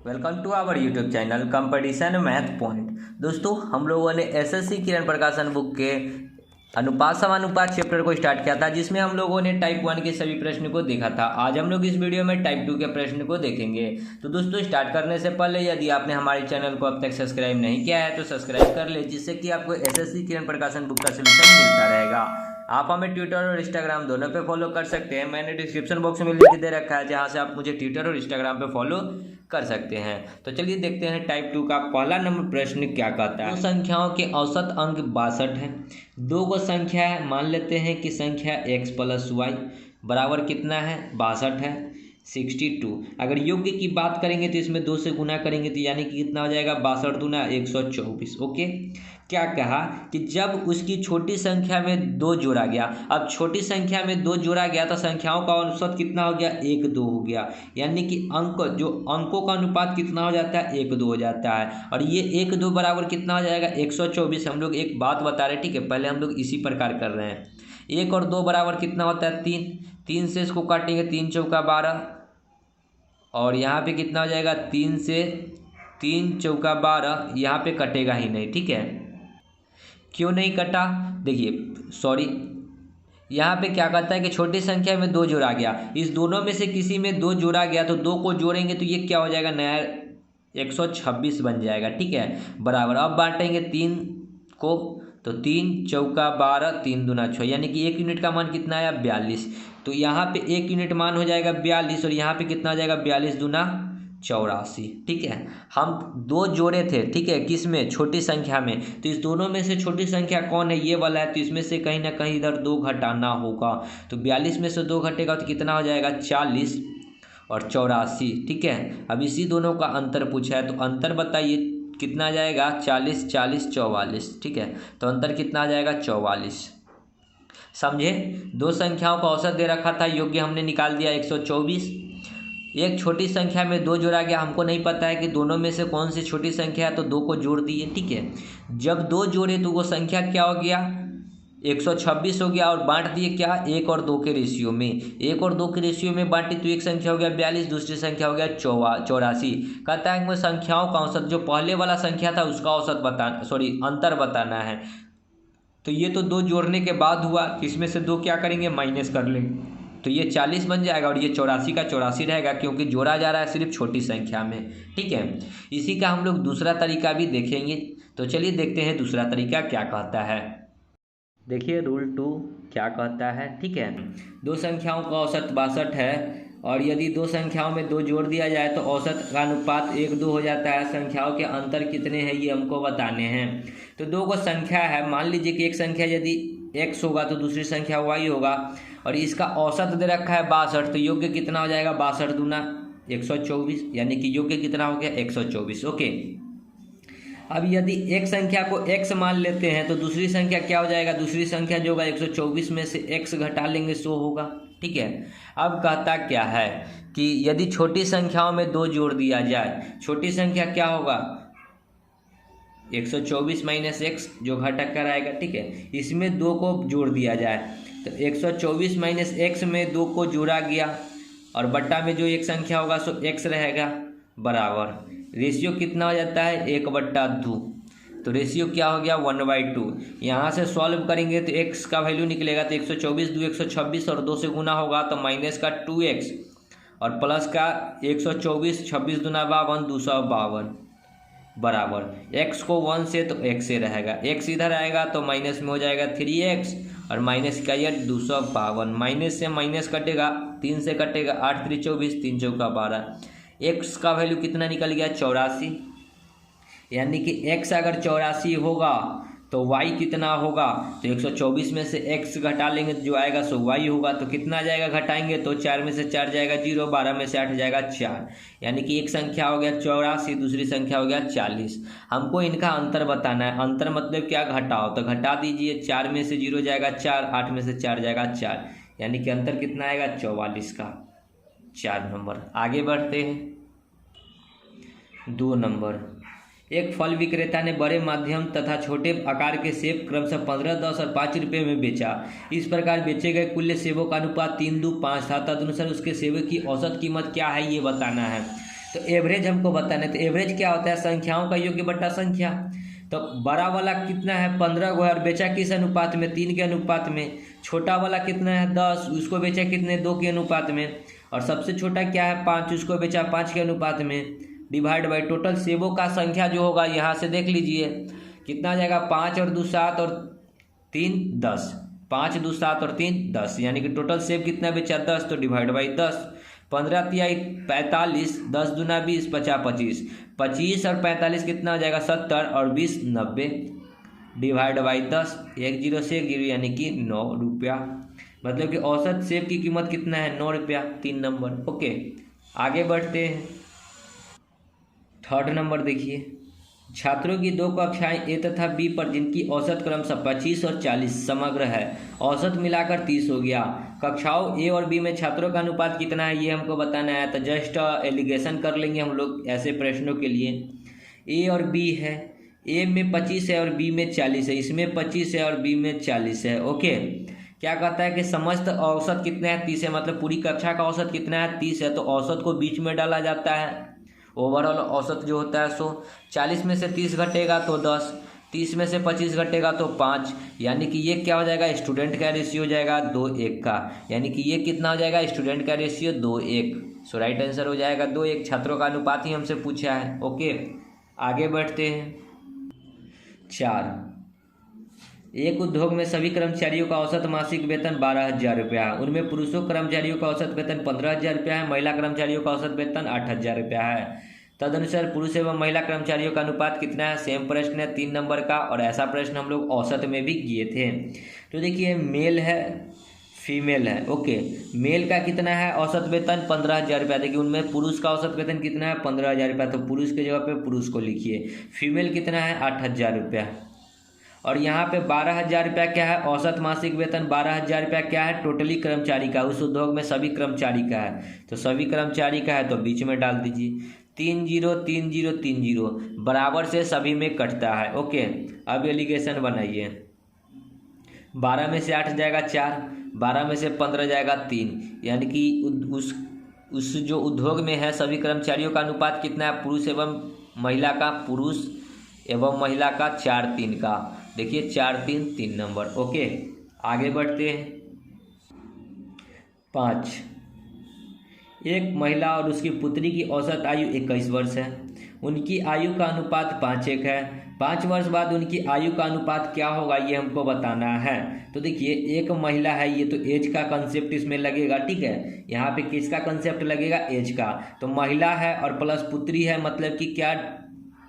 Welcome to our YouTube channel competition math point. दोस्तों, हम लोगों ने एसएससी किरण प्रकाशन बुक के अनुपात समानुपात चैप्टर को स्टार्ट किया था, जिसमें हम लोगों ने टाइप 1 के सभी प्रश्न को देखा था। आज हम लोग इस वीडियो में टाइप 2 के प्रश्न को देखेंगे। तो दोस्तों, स्टार्ट करने से पहले यदि आपने हमारे चैनल को अब तक सब्सक्राइब नहीं किया है तो सब्सक्राइब कर ले, जिससे कि आपको एसएससी किरण प्रकाशन बुक का सोल्यूशन मिलता रहेगा। आप हमें ट्विटर और इंस्टाग्राम दोनों पे फॉलो कर सकते हैं। मैंने डिस्क्रिप्शन बॉक्स में लिंक दे रखा है, जहां से आप मुझे ट्विटर और इंस्टाग्राम पे फॉलो कर सकते हैं। तो चलिए देखते हैं टाइप 2 का पहला नंबर प्रश्न क्या कहता है। दो संख्याओं के औसत अंक 62 है। दो को संख्या है, मान लेते हैं कि संख्या x प्लस वाई बराबर कितना है, 62 है, 62। अगर योग्य की बात करेंगे तो इसमें 2 से गुना करेंगे तो यानी कि कितना हो जाएगा, 62 दूना 124। ओके, क्या कहा कि जब उसकी छोटी संख्या में 2 जोड़ा गया। अब छोटी संख्या में 2 जोड़ा गया तो संख्याओं का औसत कितना हो गया, 1-2 हो गया। यानी कि अंकों का अनुपात कितना हो जाता है, 1-2 हो जाता है। और ये 1-2 बराबर कितना हो जाएगा, 124। हम लोग एक बात बता रहे हैं, ठीक है, पहले हम लोग इसी प्रकार कर रहे हैं। 1 और 2 बराबर कितना होता है, 3। 3 से इसको काटेंगे, 3 चौका 12। और यहाँ पे कितना हो जाएगा, 3 से 3 चौका 12। यहाँ पे कटेगा ही नहीं, ठीक है। क्यों नहीं कटा, देखिए सॉरी, यहाँ पे क्या कहता है कि छोटी संख्या में 2 जोड़ा गया। इस दोनों में से किसी में 2 जोड़ा गया तो 2 को जोड़ेंगे तो ये क्या हो जाएगा, नया 126 बन जाएगा, ठीक है, बराबर। अब बांटेंगे 3 को तो 3 चौका 12, 3 दूना 6, यानी कि 1 यूनिट का मान कितना आया, 42। तो यहाँ पे 1 यूनिट मान हो जाएगा 42 और यहाँ पे कितना हो जाएगा, 42 दूना 84, ठीक है। हम 2 जोड़े थे, ठीक है, किस में, छोटी संख्या में। तो इस दोनों में से छोटी संख्या कौन है, ये वाला है। तो इसमें से कहीं ना कहीं इधर 2 घटाना होगा। तो 42 में से 2 घटेगा तो कितना हो जाएगा, 40 और 84, ठीक है। अब इसी दोनों का अंतर पूछा है, तो अंतर बताइए कितना आ जाएगा, 40 40 44, ठीक है। तो अंतर कितना आ जाएगा, 44। समझे, दो संख्याओं का औसत दे रखा था, योग्य हमने निकाल दिया 124। एक छोटी संख्या में 2 जोड़ा गया, हमको नहीं पता है कि दोनों में से कौन सी छोटी संख्या है, तो 2 को जोड़ दिए, ठीक है। जब 2 जोड़े तो वो संख्या क्या हो गया, 126 हो गया। और बांट दिए क्या, 1 और 2 के रेशियो में। 1 और 2 के रेशियो में बांटी तो एक संख्या हो गया 42, दूसरी संख्या हो गया 84। कहता है कि संख्याओं का औसत, जो पहले वाला संख्या था उसका औसत बताना, सॉरी अंतर बताना है। तो ये तो 2 जोड़ने के बाद हुआ, इसमें से 2 क्या करेंगे, माइनस कर लेंगे, तो ये 40 बन जाएगा और ये 84 का 84 रहेगा, क्योंकि जोड़ा जा रहा है सिर्फ छोटी संख्या में, ठीक है। इसी का हम लोग दूसरा तरीका भी देखेंगे। तो चलिए देखते हैं दूसरा तरीका क्या कहता है। देखिए रूल 2 क्या कहता है, ठीक है। दो संख्याओं का औसत 62 है और यदि 2 संख्याओं में 2 जोड़ दिया जाए तो औसत का अनुपात 1-2 हो जाता है। संख्याओं के अंतर कितने हैं ये हमको बताने हैं। तो 2 को संख्या है, मान लीजिए कि एक संख्या यदि x होगा तो दूसरी संख्या y होगा और इसका औसत दे रखा है 62। तो योग्य कितना हो जाएगा, 62 दूना 124, यानी कि योग्य कितना हो गया, 124। ओके, अब यदि एक संख्या को x मान लेते हैं तो दूसरी संख्या क्या हो जाएगा, दूसरी संख्या जो होगा 124 में से x घटा लेंगे 100 होगा, ठीक है। अब कहता क्या है कि यदि छोटी संख्याओं में 2 जोड़ दिया जाए, छोटी संख्या क्या होगा, 124 माइनस x जो घटक कर आएगा, ठीक है। इसमें 2 को जोड़ दिया जाए तो 124 माइनस x में 2 को जोड़ा गया और बट्टा में जो एक संख्या होगा सो x रहेगा, बराबर। रेशियो कितना हो जाता है, 1/2। तो रेशियो क्या हो गया, 1/2। यहाँ से सॉल्व करेंगे तो x का वैल्यू निकलेगा तो 124 2 126 और 2 से गुना होगा तो माइनस का 2x और प्लस का 124, 26 दूना 52, 252 बराबर। x को 1 से तो x से रहेगा, x इधर आएगा तो माइनस में हो जाएगा 3x और माइनस का ये 252। माइनस से माइनस कटेगा, 3 से कटेगा, 8 3 24, 3 चौका 12। x का वैल्यू कितना निकल गया, 84। यानी कि x अगर 84 होगा तो y कितना होगा, तो 124 में से x घटा लेंगे तो जो आएगा सो y होगा। तो कितना आ जाएगा, घटाएंगे तो 4 में से 4 जाएगा 0, 12 में से 8 जाएगा 4, यानी कि एक संख्या हो गया 84, दूसरी संख्या हो गया 40। हमको इनका अंतर बताना है। अंतर मतलब क्या, घटाओ, तो घटा दीजिए, 4 में से 0 जाएगा 4, 8 में से 4 जाएगा 4, यानी कि अंतर कितना आएगा, 44 का 4 नंबर। आगे बढ़ते हैं 2 नंबर। एक फल विक्रेता ने बड़े, मध्यम तथा छोटे आकार के सेब क्रमशः 15, 10 और 5 रुपये में बेचा। इस प्रकार बेचे गए कुल सेबों का अनुपात 3-2-5 था। तदनुसार उसके सेबों की औसत कीमत क्या है ये बताना है। तो एवरेज हमको बताना है। तो एवरेज क्या होता है? संख्याओं का योग बटा संख्या। तो बड़ा वाला कितना है? 15 को है और बेचा किस अनुपात में? 3 के अनुपात में। छोटा वाला कितना है? 10, उसको बेचा कितने? 2 के अनुपात में। और सबसे छोटा क्या है? 5, उसको बेचा 5 के अनुपात में। डिवाइड बाई टोटल सेबों का संख्या जो होगा यहाँ से देख लीजिए कितना आ जाएगा? 5 और 2 7 और 3 10। 5 2 7 और 3 10, यानी कि टोटल सेब कितना बेचा? 10। तो डिवाइड बाई 10। 15 तिहाई 45, 10 दूना 20, 50 25। 25 और 45 कितना हो जाएगा? 70 और 20 90। Divide by 10। 1 0 से 1 0 यानी कि 9 रुपया। मतलब कि औसत सेब की कीमत कितना है? 9 रुपया। 3 नंबर। ओके, आगे बढ़ते हैं। थर्ड नंबर देखिए, छात्रों की 2 कक्षाएं ए तथा बी पर जिनकी औसत क्रमशः 25 और 40 समग्र है, औसत मिलाकर 30 हो गया। कक्षाओं ए और बी में छात्रों का अनुपात कितना है ये हमको बताना है। तो जस्ट एलिगेशन कर लेंगे हम लोग ऐसे प्रश्नों के लिए। ए और बी है, ए में 25 है और बी में 40 है, इसमें 25 है और बी में 40 है। ओके, क्या कहता है कि समस्त औसत कितना है? 30 है। मतलब पूरी कक्षा का औसत कितना है? 30 है। तो औसत को बीच में डाला जाता है। ओवरऑल औसत जो होता है 100। 40 में से 30 घटेगा तो 10, 30 में से 25 घटेगा तो 5, यानी कि ये क्या हो जाएगा? स्टूडेंट का रेशियो हो जाएगा 2:1 का, यानी कि ये कितना हो जाएगा? स्टूडेंट का रेशियो 2:1। सो राइट आंसर हो जाएगा 2:1। छात्रों का अनुपात ही हमसे पूछा है। ओके, आगे बढ़ते हैं। 4, एक उद्योग में सभी कर्मचारियों का औसत मासिक वेतन 12,000 रुपया है। उनमें पुरुषों कर्मचारियों का औसत वेतन 15,000 रुपया है, महिला कर्मचारियों का औसत वेतन 8,000 रुपया है। तदनुसार पुरुष एवं महिला कर्मचारियों का अनुपात कितना है? सेम प्रश्न है 3 नंबर का, और ऐसा प्रश्न हम लोग औसत में भी किए थे। तो देखिए, मेल है फीमेल है। ओके, मेल का कितना है औसत वेतन? 15,000 रुपया। देखिए, उनमें पुरुष का औसत वेतन कितना है? 15,000 रुपया। तो पुरुष के जगह पे पुरुष को लिखिए। फीमेल कितना है? 8,000 रुपया। और यहाँ पे 12,000 रुपया क्या है? औसत मासिक वेतन 12,000 रुपया क्या है? टोटली कर्मचारी का, उस उद्योग में सभी कर्मचारी का है। तो सभी कर्मचारी का है तो बीच में डाल दीजिए। 3 0 3 0 3 0 बराबर से सभी में कटता है। ओके, अब एलिगेशन बनाइए। 12 में से 8 जाएगा 4, 12 में से 15 जाएगा 3, यानी कि उस जो उद्योग में है सभी कर्मचारियों का अनुपात कितना है? पुरुष एवं महिला का, पुरुष एवं महिला का 4 3 का। देखिए 4 3 3 नंबर। ओके, आगे बढ़ते हैं। 5, एक महिला और उसकी पुत्री की औसत आयु 21 वर्ष है। उनकी आयु का अनुपात 5:1 है। 5 वर्ष बाद उनकी आयु का अनुपात क्या होगा ये हमको बताना है। तो देखिए, एक महिला है, ये तो एज का कंसेप्ट इसमें लगेगा। ठीक है, यहाँ पे किसका कंसेप्ट लगेगा? एज का। तो महिला है और प्लस पुत्री है, मतलब कि क्या?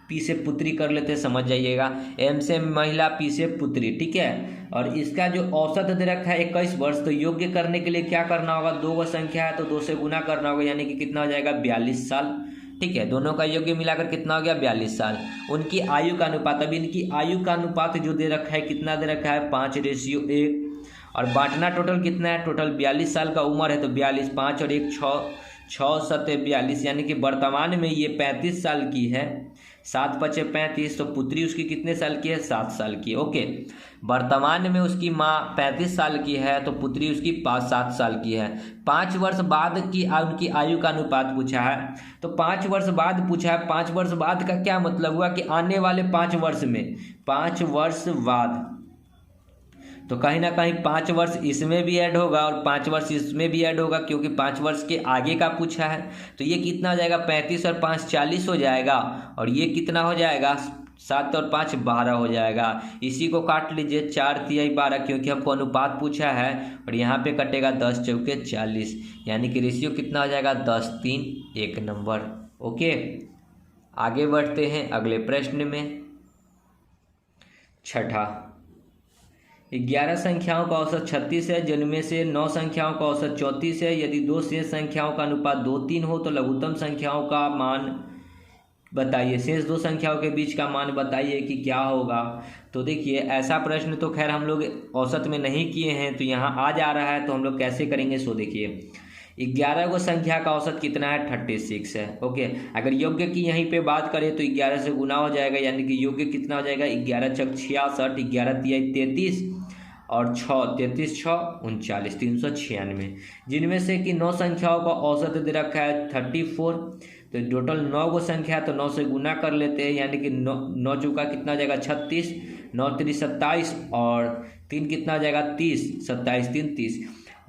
पी से पुत्री कर लेते, समझ जाइएगा। एम से महिला, पी से पुत्री। ठीक है, और इसका जो औसत दे रखा है 21 वर्ष, तो योग्य करने के लिए क्या करना होगा? 2 गो संख्या है तो 2 से गुना करना होगा, यानी कि कितना हो जाएगा? 42 साल। ठीक है, दोनों का योग्य मिलाकर कितना हो गया? 42 साल। उनकी आयु का अनुपात, अभी इनकी आयु का अनुपात जो दे रखा है कितना दे रखा है? 5:1। और बांटना टोटल कितना है? टोटल 42 साल का उम्र है तो 42, 5 और 1 6, 6 7 42, यानी कि वर्तमान में ये 35 साल की है। 7 5 35, तो पुत्री उसकी कितने साल की है? 7 साल की है। ओके, वर्तमान में उसकी माँ 35 साल की है तो पुत्री उसकी 7 साल की है। 5 वर्ष बाद की उनकी आयु का अनुपात पूछा है, तो 5 वर्ष बाद पूछा है। 5 वर्ष बाद का क्या मतलब हुआ? कि आने वाले 5 वर्ष में, 5 वर्ष बाद, तो कहीं ना कहीं 5 वर्ष इसमें भी ऐड होगा और 5 वर्ष इसमें भी ऐड होगा, क्योंकि 5 वर्ष के आगे का पूछा है। तो ये कितना हो जाएगा? 35 और 5 40 हो जाएगा, और ये कितना हो जाएगा? 7 और 5 12 हो जाएगा। इसी को काट लीजिए, 4 तिहाई 12, क्योंकि हमको अनुपात पूछा है। और यहाँ पे कटेगा 10 चौके 40, यानी कि रेशियो कितना हो जाएगा? 10 3 1 नंबर। ओके, आगे बढ़ते हैं अगले प्रश्न में। 6, 11 संख्याओं का औसत 36 है, जिनमें से 9 संख्याओं का औसत 34 है। यदि 2 शेष संख्याओं का अनुपात 2 3 हो तो लघुत्तम संख्याओं का मान बताइए। शेष 2 संख्याओं के बीच का मान बताइए कि क्या होगा। तो देखिए, ऐसा प्रश्न तो खैर हम लोग औसत में नहीं किए हैं, तो यहाँ आ जा रहा है, तो हम लोग कैसे करेंगे। सो देखिए, 11 को संख्या का औसत कितना है? 36 है। ओके, अगर योग्य की यहीं पे बात करें तो 11 से गुना हो जाएगा, यानी कि योग्य कितना हो जाएगा? 11 छक 66, 11 तिहाई 33 और 6 33 6 39 396, जिनमें से कि 9 संख्याओं का औसत दे रखा है 34। तो टोटल 9 गो संख्या है, तो 9 से गुना कर लेते हैं, यानी कि 9 चौका कितना हो जाएगा 36, 9 3 27 और 3 कितना हो जाएगा 30, 27 3 30।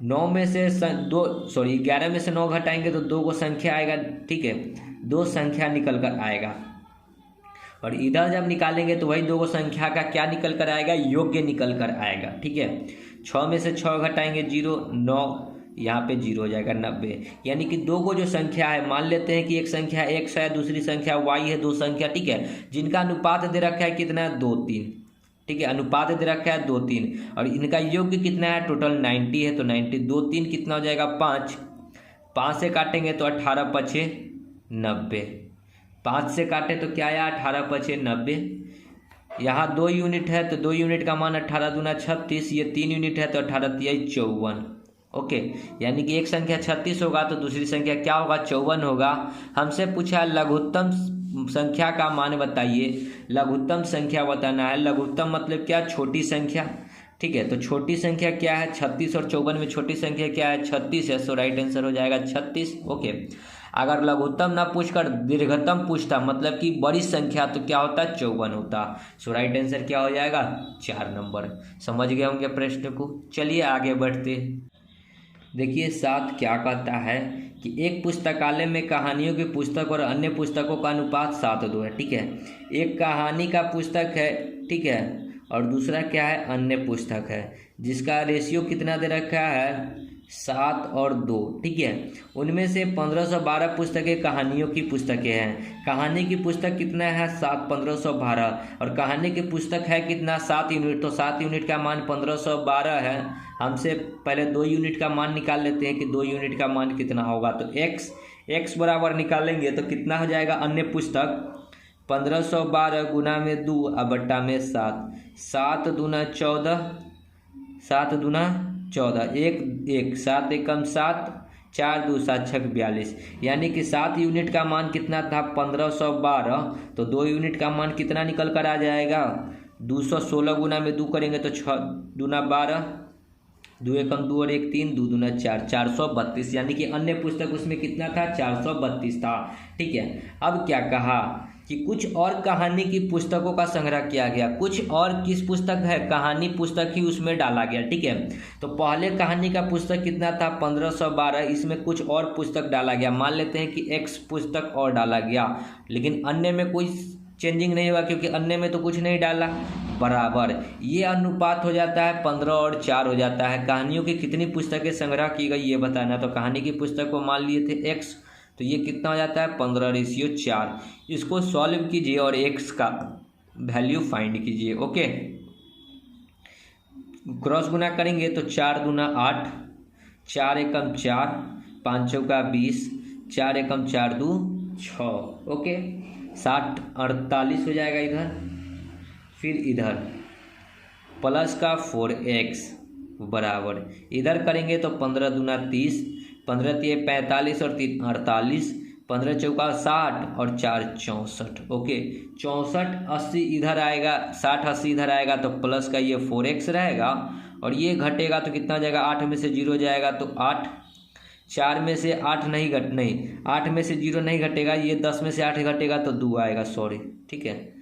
9 में से 11 में से 9 घटाएंगे तो 2 गो संख्या आएगा, ठीक है, 2 संख्या निकल कर आएगा। और इधर जब निकालेंगे तो वही 2 गो संख्या का क्या निकल कर आएगा, योग्य निकल कर आएगा, ठीक है। 6 में से 6 घटाएंगे 0, 9 यहाँ पे 0 हो जाएगा 90। यानी कि 2 गो जो संख्या है, मान लेते हैं कि एक संख्या x है, दूसरी संख्या y है, 2 संख्या, ठीक है, जिनका अनुपात दे रखा है कितना है 2 3, ठीक है, अनुपात दे रखा है 2 3 और इनका योग्य कितना है टोटल 90 है, तो 90 2 3 कितना हो जाएगा 5, 5 से काटेंगे तो 18 5 90, 5 से काटे तो क्या आया 18 5 90। यहाँ 2 यूनिट है तो 2 यूनिट का मान 18 दूना 36, ये 3 यूनिट है तो 18 तिहाई 54। ओके, यानी कि एक संख्या 36 होगा तो दूसरी संख्या क्या होगा 54 होगा। हमसे पूछा है लघुत्तम संख्या का मान बताइए, लघुत्तम संख्या बताना है। लघुत्तम मतलब क्या, छोटी संख्या, ठीक है। तो छोटी संख्या क्या है 36 और 54 में छोटी संख्या क्या है 36 है, सो राइट आंसर हो जाएगा 36। ओके, अगर लघुत्तम ना पूछकर दीर्घतम पूछता मतलब कि बड़ी संख्या तो क्या होता 54 होता, सो राइट आंसर क्या हो जाएगा 4 नंबर। समझ गए होंगे प्रश्न को। चलिए आगे बढ़ते। देखिए 7 क्या कहता है कि एक पुस्तकालय में कहानियों की पुस्तक और अन्य पुस्तकों का अनुपात 7:2 है, ठीक है। एक कहानी का पुस्तक है, ठीक है, और दूसरा क्या है अन्य पुस्तक है, जिसका रेशियो कितना दे रखा है 7 और 2, ठीक है। उनमें से 1512 पुस्तकें कहानियों की पुस्तकें हैं। कहानी की पुस्तक कितना है 7 1512 और कहानी की पुस्तक है कितना 7 यूनिट, तो 7 यूनिट का मान 1512 है। हमसे पहले 2 यूनिट का मान निकाल लेते हैं कि 2 यूनिट का मान कितना होगा, तो x बराबर निकालेंगे तो कितना हो जाएगा अन्य पुस्तक 1512 गुना में 2 और बट्टा में 7, 7 दूना 14, 7 दूना 14, 1 7 एकम 7, 4 2 7 6 42, यानी कि 7 यूनिट का मान कितना था 1512, तो 2 यूनिट का मान कितना निकल कर आ जाएगा 216 गुना में 2 करेंगे तो 6 दूना 12, 2 एकम 2 और 1 3, 2 दूना 4, 432, यानी कि अन्य पुस्तक उसमें कितना था 432 था, ठीक है। अब क्या कहा कि कुछ और कहानी की पुस्तकों का संग्रह किया गया। कुछ और किस पुस्तक है, कहानी पुस्तक ही उसमें डाला गया, ठीक है। तो पहले कहानी का पुस्तक कितना था 1512, इसमें कुछ और पुस्तक डाला गया। मान लेते हैं कि x पुस्तक और डाला गया, लेकिन अन्य में कोई चेंजिंग नहीं हुआ क्योंकि अन्य में तो कुछ नहीं डाला, बराबर ये अनुपात हो जाता है 15 और 4 हो जाता है। कहानियों की कितनी पुस्तकें संग्रह की गई ये बताना, तो कहानी की पुस्तक को मान लिए थे x, तो ये कितना हो जाता है 15:4। इसको सॉल्व कीजिए और x का वैल्यू फाइंड कीजिए। ओके, क्रॉस गुना करेंगे तो 4 दूना 8, 4 एकम 4, 5 चौका 20, 4 एकम 4 2 6। ओके, 60 48 हो जाएगा इधर, फिर इधर प्लस का 4x बराबर इधर करेंगे तो 15 दूना 30, 15 तिये 45 और 3 48, 15 चौका 60 और 4 64। ओके, 64 80 इधर आएगा, 60 80 इधर आएगा तो प्लस का ये 4x रहेगा और ये घटेगा तो कितना हो जाएगा 8 में से 0 जाएगा तो 8, 4 में से 8 नहीं 8 में से 0 नहीं घटेगा, ये 10 में से 8 घटेगा तो 2 आएगा, सॉरी, ठीक है,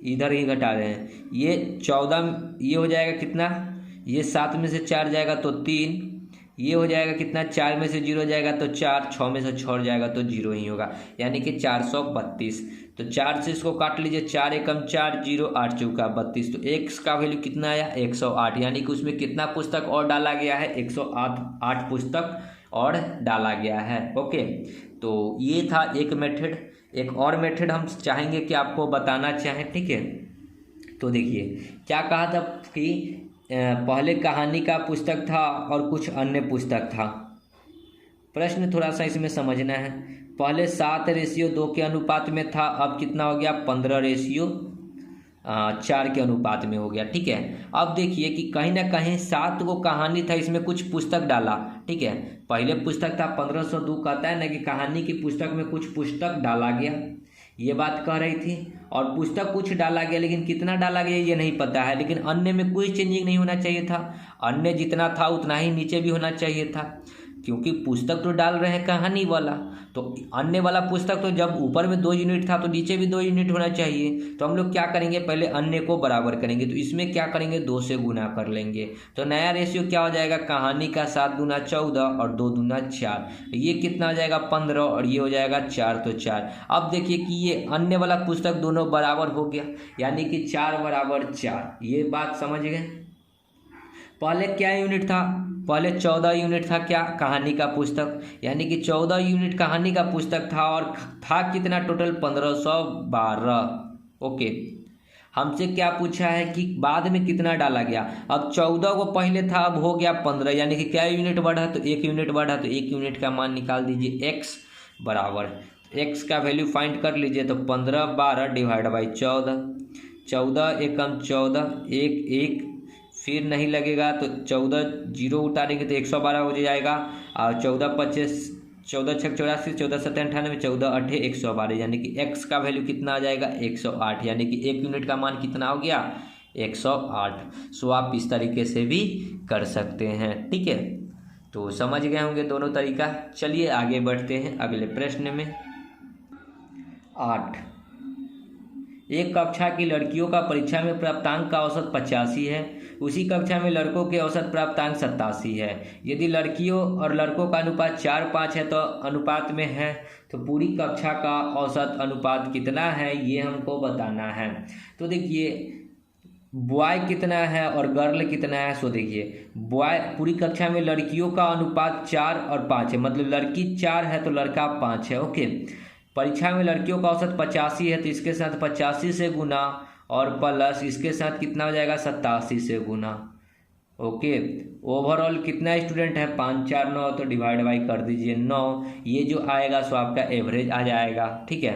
इधर ही घटा रहे हैं। ये 14 ये हो जाएगा कितना, ये 7 में से 4 जाएगा तो 3, ये हो जाएगा कितना 4 में से 0 जाएगा तो 4, 6 में से 6 जाएगा तो 0 ही होगा, यानी कि 432। तो 4 से इसको काट लीजिए, 4 एकम 4 0 8 चौका 32, तो x का वैल्यू कितना आया 108, यानी कि उसमें कितना पुस्तक और डाला गया है 108 पुस्तक और डाला गया है। ओके, तो ये था एक मेथड। एक और मेथड हम चाहेंगे कि आपको बताना चाहें, ठीक है। तो देखिए क्या कहा था कि पहले कहानी का पुस्तक था और कुछ अन्य पुस्तक था। प्रश्न थोड़ा सा इसमें समझना है। पहले 7:2 के अनुपात में था, अब कितना हो गया 15:4 के अनुपात में हो गया, ठीक है। अब देखिए कि कहीं ना कहीं 7 को कहानी था, इसमें कुछ पुस्तक डाला, ठीक है। पहले पुस्तक था 1502, कहता है ना कि कहानी की पुस्तक में कुछ पुस्तक डाला गया, ये बात कह रही थी। और पुस्तक कुछ डाला गया, लेकिन कितना डाला गया ये नहीं पता है। लेकिन अन्य में कोई चेंजिंग नहीं होना चाहिए था, अन्य जितना था उतना ही नीचे भी होना चाहिए था। क्योंकि पुस्तक तो डाल रहे हैं कहानी वाला, तो अन्य वाला पुस्तक तो जब ऊपर में 2 यूनिट था तो नीचे भी 2 यूनिट होना चाहिए। तो हम लोग क्या करेंगे, पहले अन्य को बराबर करेंगे, तो इसमें क्या करेंगे 2 से गुना कर लेंगे। तो नया रेशियो क्या हो जाएगा, कहानी का 7 दूना 14 और 2 दूना 4, ये कितना हो जाएगा 15 और ये हो जाएगा 4, तो 4। अब देखिए कि ये अन्य वाला पुस्तक दोनों बराबर हो गया, यानी कि 4 बराबर 4, ये बात समझ गए। पहले क्या यूनिट था, पहले 14 यूनिट था क्या, कहानी का पुस्तक, यानी कि 14 यूनिट कहानी का पुस्तक था और था कितना टोटल 1512। ओके, हमसे क्या पूछा है कि बाद में कितना डाला गया। अब 14 को पहले था, अब हो गया 15, यानी कि क्या यूनिट बढ़ा, तो 1 यूनिट बढ़ा, तो 1 यूनिट का मान निकाल दीजिए। x बराबर, x का वैल्यू फाइंड कर लीजिए, तो 15 12 डिवाइड बाई 14, 14 एकम 14, 1 1 फिर नहीं लगेगा तो 14 जीरो उतारेंगे तो 112 हो जाएगा, और 14 25 14 छक 84, 14 7 98, 14 8 112, यानी कि x का वैल्यू कितना आ जाएगा 108, यानी कि 1 यूनिट का मान कितना हो गया 108। सो आप इस तरीके से भी कर सकते हैं, ठीक है। तो समझ गए होंगे दोनों तरीका। चलिए आगे बढ़ते हैं अगले प्रश्न में। 8, एक कक्षा की लड़कियों का परीक्षा में प्राप्तांक का औसत 85 है, उसी कक्षा में लड़कों के औसत प्राप्तांक 87 है। यदि लड़कियों और लड़कों का अनुपात 4:5 है तो अनुपात में है, तो पूरी कक्षा का औसत अनुपात कितना है ये हमको बताना है। तो देखिए बॉय कितना है और गर्ल कितना है। सो देखिए बॉय, पूरी कक्षा में लड़कियों का अनुपात 4 और 5 है, मतलब लड़की 4 है तो लड़का 5 है। ओके, परीक्षा में लड़कियों का औसत 85 है, तो इसके साथ 85 से गुना और प्लस इसके साथ कितना हो जाएगा 87 से गुना। ओके, ओवरऑल कितना स्टूडेंट है 5 4 9, तो डिवाइड बाई कर दीजिए 9, ये जो आएगा सो आपका एवरेज आ जाएगा, ठीक है।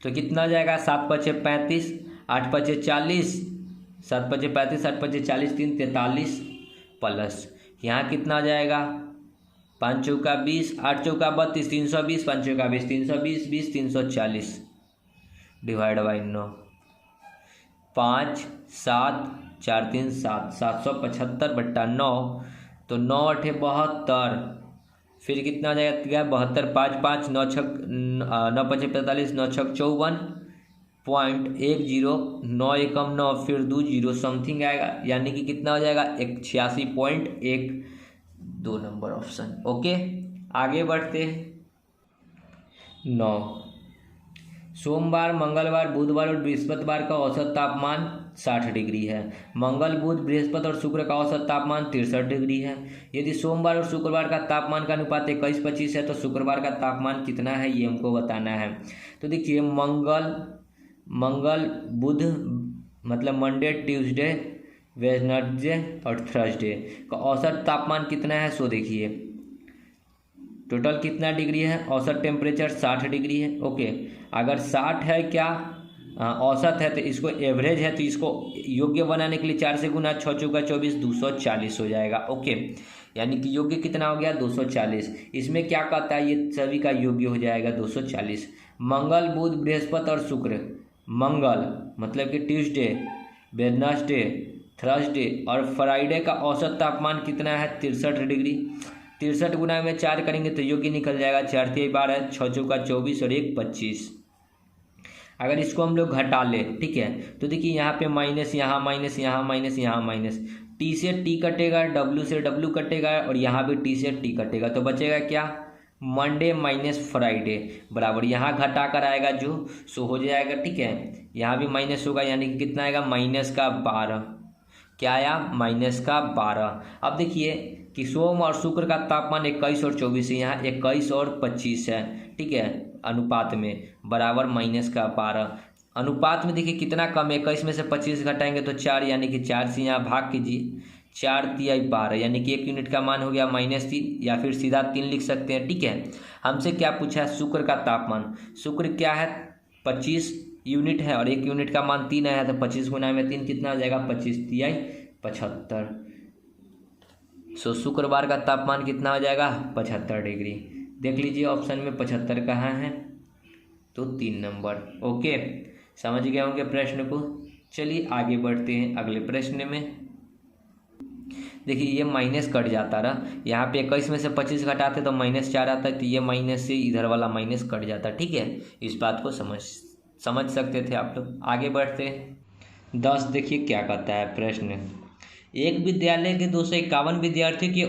तो कितना हो जाएगा 7 5 35, 8 5 40, 7 5 35, 8 5 40, 3 43, प्लस यहाँ कितना आ जाएगा 5 चौका 20, 8 चौका 32, 320, 5 चौका 20, 320, 20 340, डिवाइड बाई 9, 5 7 4 3 7, 775 बट्टा 9, तो 9 8 72, फिर कितना आ जाएगा 72, 5 5 9 6 9 5 45, 9 6 54, 0.10, 9 एकम 9, फिर 2 0 समथिंग आएगा, यानी कि कितना हो जाएगा 86.1, 2 नंबर ऑप्शन। ओके, आगे बढ़ते हैं। 9, सोमवार मंगलवार बुधवार और बृहस्पतिवार का औसत तापमान 60 डिग्री है। मंगल बुध बृहस्पति और शुक्र का औसत तापमान 63 डिग्री है। यदि सोमवार और शुक्रवार का तापमान का अनुपात 21-25 है तो शुक्रवार का तापमान कितना है ये हमको बताना है। तो देखिए मंगल बुध मतलब मंडे ट्यूसडे वेडनेसडे और थर्सडे का औसत तापमान कितना है। सो देखिए टोटल कितना डिग्री है, औसत टेम्परेचर 60 डिग्री है। ओके, अगर 60 है क्या औसत है तो इसको एवरेज है, तो इसको योग्य बनाने के लिए 4 से गुना 6 चौका 24, 240 हो जाएगा। ओके, यानी कि योग्य कितना हो गया 240। इसमें क्या कहता है ये सभी का योग्य हो जाएगा 240। मंगल बुध बृहस्पति और शुक्र, मंगल मतलब कि ट्यूसडे वेडनेसडे थर्सडे और फ्राइडे का औसत तापमान कितना है 63 डिग्री। 63 गुना में 4 करेंगे तो योग्य निकल जाएगा 4 3 12, 6 चौका 24 और 1 25। अगर इसको हम लोग घटा ले, ठीक है, तो देखिए यहाँ पे माइनस, यहाँ माइनस, यहाँ माइनस, यहाँ माइनस, टी से टी कटेगा, डब्ल्यू से डब्ल्यू कटेगा और यहाँ भी टी से टी कटेगा, तो बचेगा क्या मंडे माइनस फ्राइडे बराबर यहाँ घटा कर आएगा जो सो हो जाएगा, ठीक है। यहाँ भी माइनस होगा यानी कि कितना आएगा -12, क्या आया -12। अब देखिए कि सोम और शुक्र का तापमान 21 और 24 है, यहाँ 21 और 25 है, ठीक है, अनुपात में बराबर -12। अनुपात में देखिए कितना कम है, 21 में से 25 घटाएंगे तो 4, यानी कि 4 से यहाँ भाग कीजिए, 4 3 12, यानी कि 1 यूनिट का मान हो गया -3 या फिर सीधा 3 लिख सकते हैं, ठीक है। हमसे क्या पूछा है शुक्र का तापमान, शुक्र क्या है 25 यूनिट है और 1 यूनिट का मान 3 आया, तो 25 गुना में 3 कितना आ जाएगा 25 3 75। सो शुक्रवार का तापमान कितना हो जाएगा 75 डिग्री। देख लीजिए ऑप्शन में 75 कहाँ है, तो 3 नंबर। ओके, समझ गए होंगे प्रश्न को। चलिए आगे बढ़ते हैं अगले प्रश्न में। देखिए ये माइनस कट जाता रहा, यहाँ पे 21 में से 25 घटाते तो -4 आता है, तो ये माइनस से इधर वाला माइनस कट जाता। ठीक है, इस बात को समझ सकते थे आप लोग। आगे बढ़ते हैं। 10 देखिए क्या कहता है प्रश्न। एक विद्यालय के 251 विद्यार्थियों की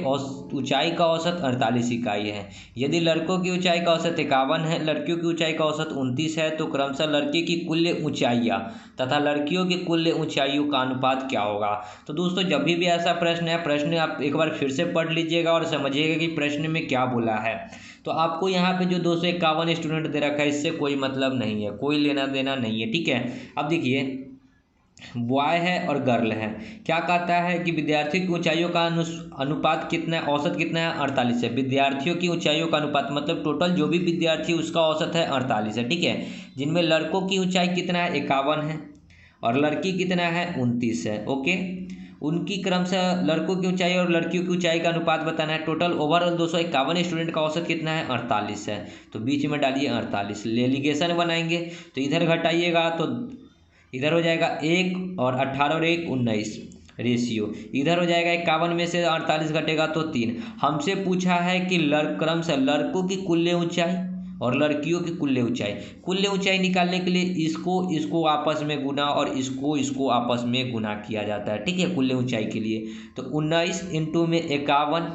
ऊंचाई का औसत 48 इकाई है। यदि लड़कों की ऊंचाई का औसत 51 है, लड़कियों की ऊंचाई का औसत 29 है, तो क्रमशः लड़के की कुल ऊंचाइयाँ तथा लड़कियों की कुल ऊंचाइयों का अनुपात क्या होगा। तो दोस्तों जब भी ऐसा प्रश्न है, प्रश्न आप एक बार फिर से पढ़ लीजिएगा और समझिएगा कि प्रश्न में क्या बोला है। तो आपको यहाँ पे जो 251 स्टूडेंट दे रखा है इससे कोई मतलब नहीं है, कोई लेना देना नहीं है। ठीक है, अब देखिए बॉय है और गर्ल है। क्या कहता है कि विद्यार्थियों की ऊंचाइयों का अनुपात कितना है, औसत कितना है, 48 है। विद्यार्थियों की ऊंचाइयों का अनुपात मतलब टोटल जो भी विद्यार्थी उसका औसत है 48 है। ठीक है, जिनमें लड़कों की ऊंचाई कितना है, 51 है, और लड़की कितना है, 29 है। ओके, उनकी क्रम से लड़कों की ऊंचाई और लड़कियों की ऊंचाई का अनुपात बताना है। टोटल ओवरऑल 251 स्टूडेंट का औसत कितना है, 48 है, तो बीच में डालिए 48। एलिगेशन बनाएंगे तो इधर घटाइएगा तो इधर हो जाएगा 1 और 18 और 1 19 रेशियो। इधर हो जाएगा 51 में से 48 घटेगा तो 3। हमसे पूछा है कि क्रम से लड़कों की कुल ऊंचाई और लड़कियों की कुल ऊंचाई निकालने के लिए इसको आपस में गुना और इसको आपस में गुना किया जाता है। ठीक है, कुल ऊंचाई के लिए तो 19 इंटू में 51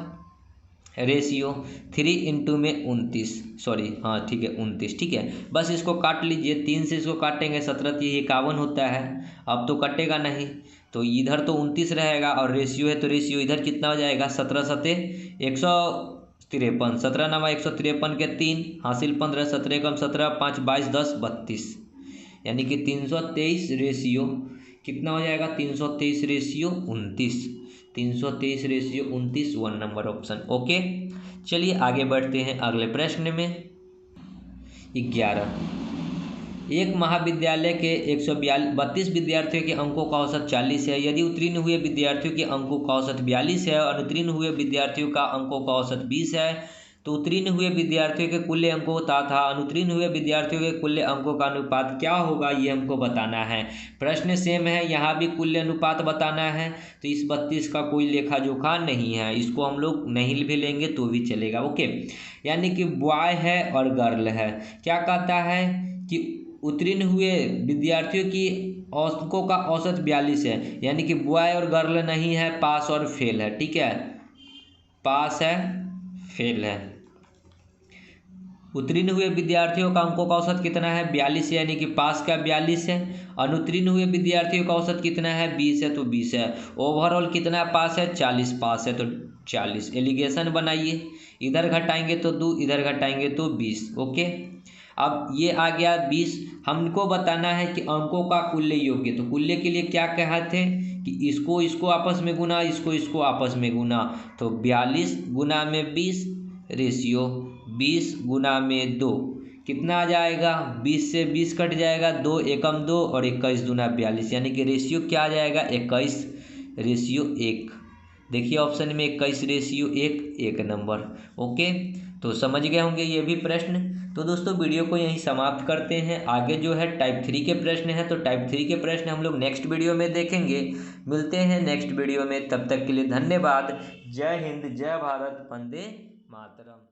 रेशियो 3 इंटू में 29, सॉरी हाँ ठीक है 29। ठीक है, बस इसको काट लीजिए, 3 से इसको काटेंगे 17, तो ये 51 होता है। अब तो कटेगा नहीं, तो इधर तो 29 रहेगा और रेशियो है तो रेशियो इधर कितना हो जाएगा, 17 सते 153, 17 नामा 153 के 3 हासिल 15, 17 कम 17, 5 22 10 32, यानी कि 323 रेशियो कितना हो जाएगा, 323 ratio 29, 323 ratio 29, 1 number option. Okay, चलिए आगे बढ़ते हैं अगले प्रश्न में। 11, एक महाविद्यालय के 132 विद्यार्थियों के अंकों का औसत 40 है। यदि उत्तीर्ण हुए विद्यार्थियों के अंकों का औसत 42 है और अनुत्तीर्ण हुए विद्यार्थियों का अंकों का औसत 20 है, तो उत्तीर्ण हुए विद्यार्थियों के कुल अंकों तथा अनुत्तीर्ण हुए विद्यार्थियों के कुल अंकों का अनुपात क्या होगा, ये हमको बताना है। प्रश्न सेम है, यहाँ भी कुल अनुपात बताना है। तो इस 32 का कोई लेखा जोखा नहीं है, इसको हम लोग नहीं भी लेंगे तो भी चलेगा। ओके, यानी कि बॉय है और गर्ल है। क्या कहता है कि उत्तीर्ण हुए विद्यार्थियों की अंकों का औसत 42 है, यानी कि बॉय और गर्ल नहीं है, पास और फेल है। ठीक है, पास है फेल है। उत्तीर्ण हुए विद्यार्थियों का अंकों का औसत कितना है, 42 है, यानी कि पास का 42 है। अनुत्तीर्ण हुए विद्यार्थियों का औसत कितना है, 20 है, तो 20 है। ओवरऑल कितना पास है, 40 पास है, तो 40। एलिगेशन बनाइए, इधर घटाएंगे तो 2, इधर घटाएंगे तो 20। ओके, अब ये आ गया 20। हमको बताना है कि अंकों का कुल्य योग्य, तो कुल्य के लिए क्या कहा थे कि इसको आपस में गुना, इसको आपस में गुना, तो 42 गुना में 20 रेशियो 20 गुना में 2 कितना आ जाएगा, 20 से 20 कट जाएगा, 2 एकम 2 और 21 दूना 42, यानी कि रेशियो क्या आ जाएगा, 21 रेशियो 1। देखिए ऑप्शन में 21 रेशियो 1, 1 नंबर। ओके, तो समझ गए होंगे ये भी प्रश्न। तो दोस्तों वीडियो को यहीं समाप्त करते हैं। आगे जो है टाइप 3 के प्रश्न हैं, तो टाइप 3 के प्रश्न हम लोग नेक्स्ट वीडियो में देखेंगे। मिलते हैं नेक्स्ट वीडियो में, तब तक के लिए धन्यवाद। जय हिंद, जय भारत, वंदे मातरम।